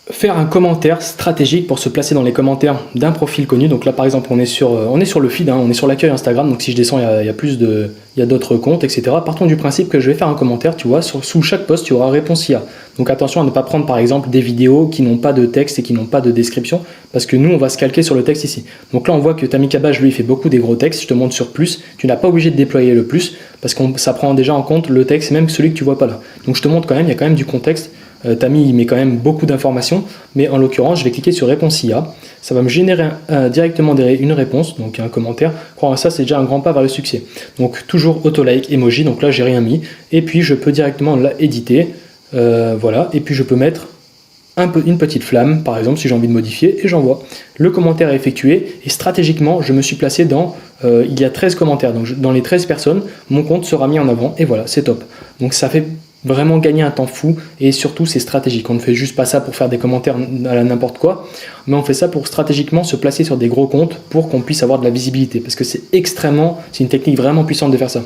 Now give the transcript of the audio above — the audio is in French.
faire un commentaire stratégique pour se placer dans les commentaires d'un profil connu. Donc là par exemple on est sur le feed, hein, on est sur l'accueil Instagram, donc si je descends il y a d'autres comptes, etc. Partons du principe que je vais faire un commentaire, tu vois, sous chaque post tu auras réponse IA. Donc attention à ne pas prendre par exemple des vidéos qui n'ont pas de texte et qui n'ont pas de description, parce que nous on va se calquer sur le texte ici. Donc là on voit que Tamikabaj lui il fait beaucoup des gros textes, je te montre sur plus, tu n'as pas obligé de déployer le plus, parce que ça prend déjà en compte le texte, même celui que tu vois pas là. Donc je te montre quand même, il y a quand même du contexte. Tami il met quand même beaucoup d'informations, mais en l'occurrence je vais cliquer sur réponse IA, ça va me générer directement une réponse, donc un commentaire. Crois ça, c'est déjà un grand pas vers le succès. Donc toujours auto-like, emoji, donc là j'ai rien mis, et puis je peux directement là éditer, voilà, et puis je peux mettre une petite flamme par exemple si j'ai envie de modifier, et j'envoie. Le commentaire est effectué, et stratégiquement je me suis placé dans, il y a 13 commentaires, donc dans les 13 personnes, mon compte sera mis en avant, et voilà, c'est top. Donc ça fait vraiment gagner un temps fou, et surtout c'est stratégique. On ne fait juste pas ça pour faire des commentaires à la n'importe quoi, mais on fait ça pour stratégiquement se placer sur des gros comptes pour qu'on puisse avoir de la visibilité, parce que c'est une technique vraiment puissante de faire ça.